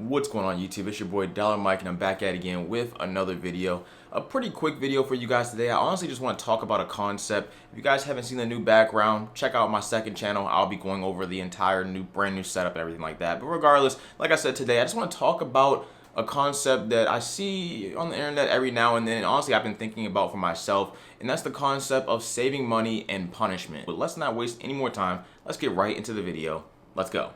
What's going on YouTube? It's your boy Dollar Mike and I'm back at it again with another video. A pretty quick video for you guys today. I honestly just want to talk about a concept. If you guys haven't seen the new background, check out my second channel. I'll be going over the entire brand new setup and everything like that. But regardless, like I said today, I just want to talk about a concept that I see on the internet every now and then. Honestly, I've been thinking about for myself, and that's the concept of saving money and punishment. But let's not waste any more time. Let's get right into the video. Let's go.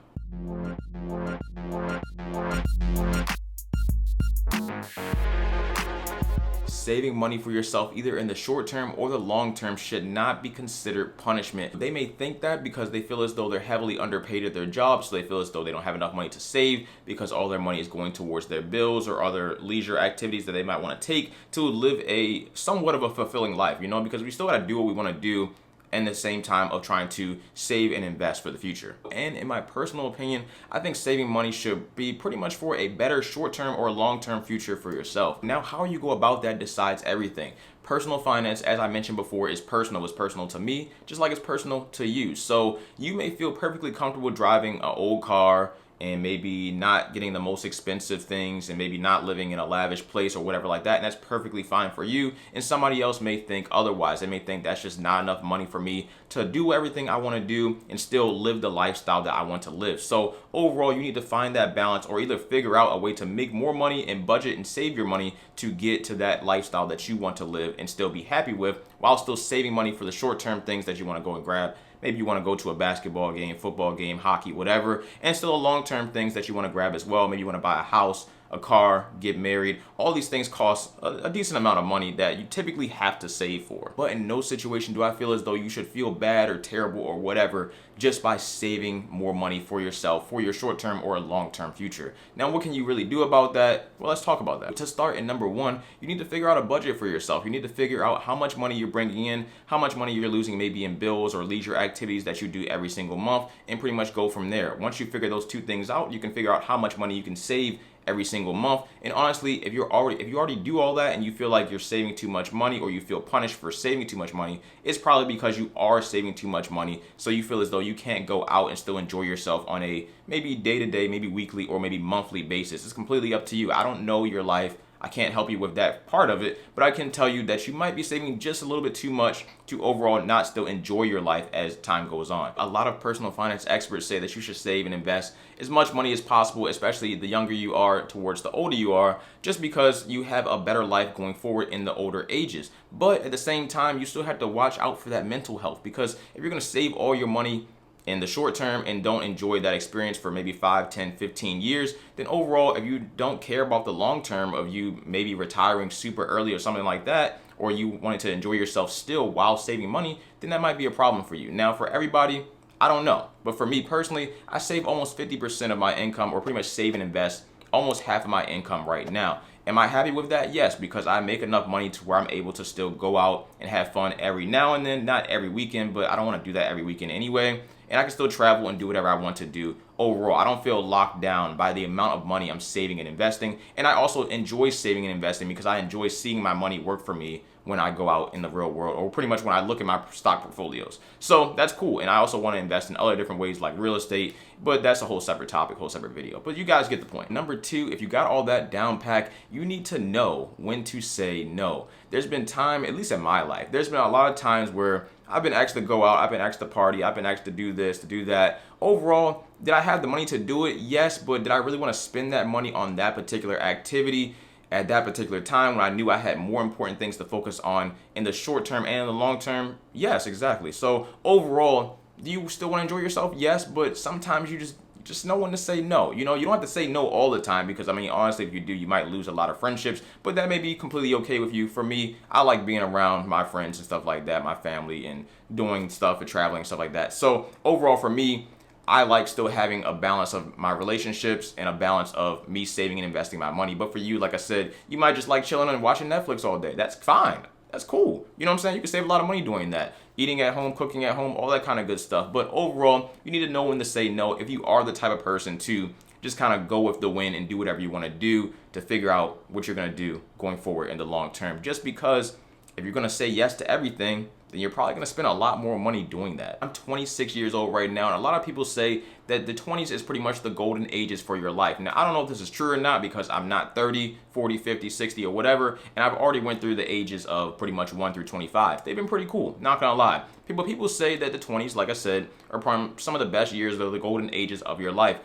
Saving money for yourself, either in the short term or the long term, should not be considered punishment. They may think that because they feel as though they're heavily underpaid at their job, so they feel as though they don't have enough money to save because all their money is going towards their bills or other leisure activities that they might want to take to live a somewhat of a fulfilling life, because we still got to do what we want to do and the same time of trying to save and invest for the future. And in my personal opinion, I think saving money should be pretty much for a better short-term or long-term future for yourself. Now, how you go about that decides everything. Personal finance, as I mentioned before, is personal. It's personal to me, just like it's personal to you. So you may feel perfectly comfortable driving an old car and maybe not getting the most expensive things and maybe not living in a lavish place or whatever like that, and that's perfectly fine for you. And somebody else may think otherwise. They may think that's just not enough money for me to do everything I want to do and still live the lifestyle that I want to live. So overall, you need to find that balance, or either figure out a way to make more money and budget and save your money to get to that lifestyle that you want to live and still be happy with, while still saving money for the short-term things that you want to go and grab. Maybe you want to go to a basketball game, football game, hockey, whatever, and still long-term things that you want to grab as well. Maybe you want to buy a house, a car, get married. All these things cost a decent amount of money that you typically have to save for. But in no situation do I feel as though you should feel bad or terrible or whatever just by saving more money for yourself, for your short-term or long-term future. Now, what can you really do about that? Well, let's talk about that. To start, in number one, you need to figure out a budget for yourself. You need to figure out how much money you're bringing in, how much money you're losing maybe in bills or leisure activities that you do every single month, and pretty much go from there. Once you figure those two things out, you can figure out how much money you can save every single month. And honestly, if you already do all that and you feel like you're saving too much money, or you feel punished for saving too much money, it's probably because you are saving too much money. So you feel as though you can't go out and still enjoy yourself on a maybe day-to-day, maybe weekly, or maybe monthly basis. It's completely up to you. I don't know your life. I can't help you with that part of it, but I can tell you that you might be saving just a little bit too much to overall not still enjoy your life as time goes on. A lot of personal finance experts say that you should save and invest as much money as possible, especially the younger you are towards the older you are, just because you have a better life going forward in the older ages. But at the same time, you still have to watch out for that mental health, because if you're going to save all your money in the short term and don't enjoy that experience for maybe 5, 10, 15 years, then overall, if you don't care about the long term of you maybe retiring super early or something like that, or you wanted to enjoy yourself still while saving money, then that might be a problem for you. Now, for everybody, I don't know. But for me personally, I save almost 50% of my income, or pretty much save and invest almost half of my income right now. Am I happy with that? Yes, because I make enough money to where I'm able to still go out and have fun every now and then, not every weekend, but I don't want to do that every weekend anyway. And I can still travel and do whatever I want to do. Overall, I don't feel locked down by the amount of money I'm saving and investing. And I also enjoy saving and investing because I enjoy seeing my money work for me when I go out in the real world, or pretty much when I look at my stock portfolios. So that's cool. And I also want to invest in other different ways like real estate, but that's a whole separate topic, whole separate video. But you guys get the point. Number two, if you got all that down pat, you need to know when to say no. There's been time, at least in my life, there's been a lot of times where I've been asked to go out, I've been asked to party, I've been asked to do this, to do that. Overall, did I have the money to do it? Yes, but did I really want to spend that money on that particular activity at that particular time when I knew I had more important things to focus on in the short term and in the long term? Yes, exactly. So overall, do you still want to enjoy yourself? Yes, but sometimes you just know when to say no. You don't have to say no all the time, because honestly, if you do, you might lose a lot of friendships, but that may be completely okay with you. For me, I like being around my friends and stuff like that, my family, and doing stuff and traveling and stuff like that. So overall, for me, I like still having a balance of my relationships and a balance of me saving and investing my money. But for you, like I said, you might just like chilling and watching Netflix all day. That's fine. That's cool. You know what I'm saying? You can save a lot of money doing that. Eating at home, cooking at home, all that kind of good stuff. But overall, you need to know when to say no if you are the type of person to just kind of go with the wind and do whatever you want to do to figure out what you're going to do going forward in the long term. Just because if you're going to say yes to everything, then you're probably gonna spend a lot more money doing that. I'm 26 years old right now, and a lot of people say that the 20s is pretty much the golden ages for your life. Now, I don't know if this is true or not because I'm not 30, 40, 50, 60, or whatever, and I've already went through the ages of pretty much 1 through 25. They've been pretty cool, not gonna lie. People say that the 20s, like I said, are probably some of the best years of the golden ages of your life.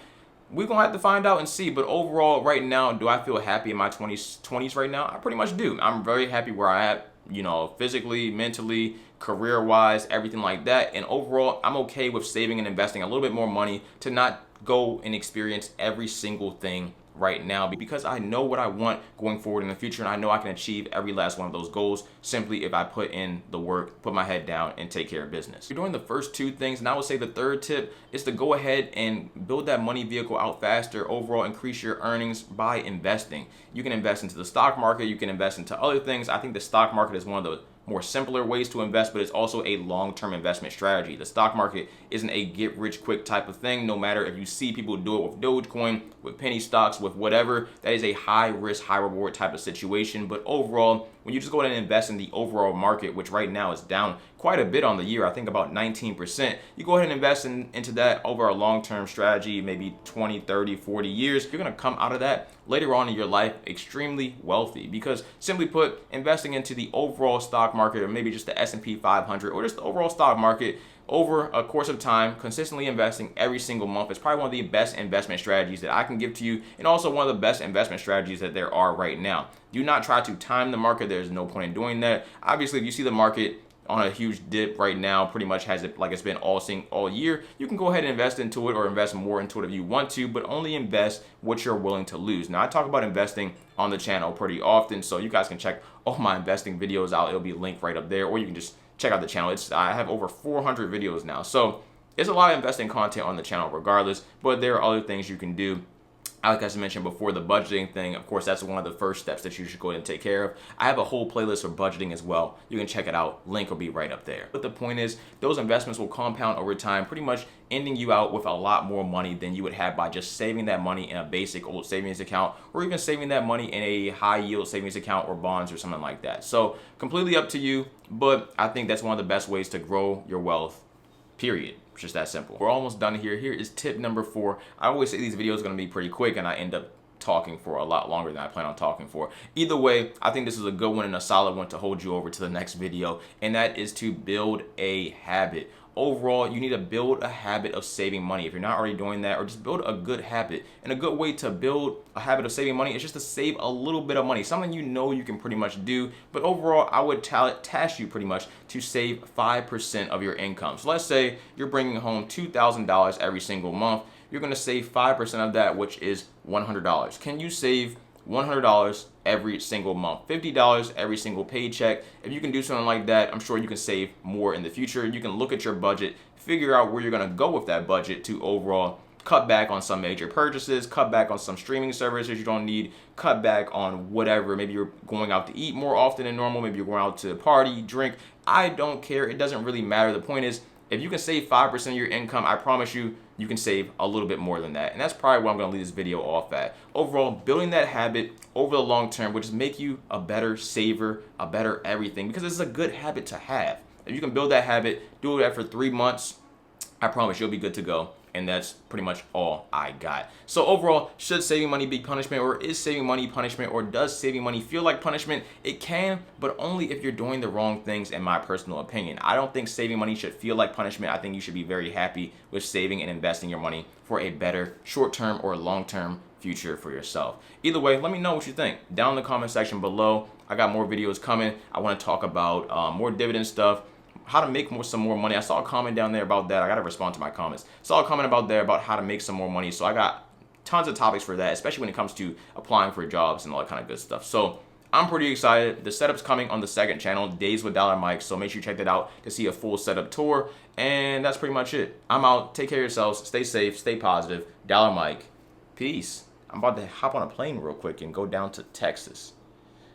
We're gonna have to find out and see, but overall, right now, do I feel happy in my 20s right now? I pretty much do. I'm very happy where I'm at, physically, mentally, career-wise, everything like that. And overall, I'm okay with saving and investing a little bit more money to not go and experience every single thing right now, because I know what I want going forward in the future, and I know I can achieve every last one of those goals simply if I put in the work, put my head down, and take care of business. You're doing the first two things, and I would say the third tip is to go ahead and build that money vehicle out faster. Overall, increase your earnings by investing. You can invest into the stock market, you can invest into other things. I think the stock market is one of the more simpler ways to invest, but it's also a long-term investment strategy. The stock market isn't a get-rich-quick type of thing. No matter if you see people do it with Dogecoin, with penny stocks, with whatever, that is a high-risk, high-reward type of situation. But overall, when you just go ahead and invest in the overall market, which right now is down quite a bit on the year, I think about 19%, you go ahead and invest into that over a long-term strategy, maybe 20, 30, 40 years, you're gonna come out of that later on in your life extremely wealthy, because simply put, investing into the overall stock market, or maybe just the S&P 500, or just the overall stock market over a course of time, consistently investing every single month, is probably one of the best investment strategies that I can give to you, and also one of the best investment strategies that there are right now. Do not try to time the market. There's no point in doing that. Obviously, if you see the market on a huge dip right now, pretty much has it like it's been all year, you can go ahead and invest into it, or invest more into it if you want to, but only invest what you're willing to lose. Now, I talk about investing on the channel pretty often, so you guys can check all my investing videos out. It'll be linked right up there, or you can just check out the channel. I have over 400 videos now, so there's a lot of investing content on the channel regardless, but there are other things you can do. Like I mentioned before, the budgeting thing, of course, that's one of the first steps that you should go ahead and take care of. I have a whole playlist for budgeting as well. You can check it out. Link will be right up there. But the point is, those investments will compound over time, pretty much ending you out with a lot more money than you would have by just saving that money in a basic old savings account, or even saving that money in a high yield savings account or bonds or something like that. So completely up to you, but I think that's one of the best ways to grow your wealth, period. It's just that simple. We're almost done here. Here is tip number 4. I always say these videos are going to be pretty quick, and I end up talking for a lot longer than I plan on talking for. Either way, I think this is a good one and a solid one to hold you over to the next video, and that is to build a habit. Overall, you need to build a habit of saving money. If you're not already doing that, or just build a good habit. And a good way to build a habit of saving money is just to save a little bit of money, something you know you can pretty much do. But overall, I would task you pretty much to save 5% of your income. So let's say you're bringing home $2,000 every single month. You're going to save 5% of that, which is $100. Can you save $100 every single month, $50 every single paycheck? If you can do something like that, I'm sure you can save more in the future. You can look at your budget, figure out where you're going to go with that budget to overall cut back on some major purchases, cut back on some streaming services you don't need, cut back on whatever. Maybe you're going out to eat more often than normal. Maybe you're going out to party, drink. I don't care. It doesn't really matter. The point is, if you can save 5% of your income, I promise you, you can save a little bit more than that. And that's probably what I'm going to leave this video off at. Overall, building that habit over the long term will just make you a better saver, a better everything, because it's a good habit to have. If you can build that habit, do that for 3 months, I promise you'll be good to go. And that's pretty much all I got. So overall, should saving money be punishment, or is saving money punishment, or does saving money feel like punishment? It can, but only if you're doing the wrong things, in my personal opinion. I don't think saving money should feel like punishment. I think you should be very happy with saving and investing your money for a better short-term or long-term future for yourself. Either way, let me know what you think down in the comment section below. I got more videos coming. I want to talk about more dividend stuff, how to make some more money. I saw a comment down there about that. I got to respond to my comments. Saw a comment about there about how to make some more money. So I got tons of topics for that, especially when it comes to applying for jobs and all that kind of good stuff. So I'm pretty excited. The setup's coming on the second channel, Days with Dollar Mike. So make sure you check that out to see a full setup tour. And that's pretty much it. I'm out. Take care of yourselves. Stay safe. Stay positive. Dollar Mike. Peace. I'm about to hop on a plane real quick and go down to Texas.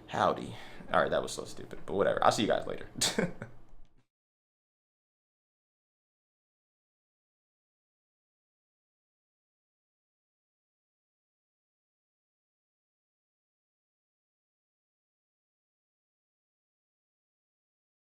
Howdy. All right, that was so stupid, but whatever. I'll see you guys later.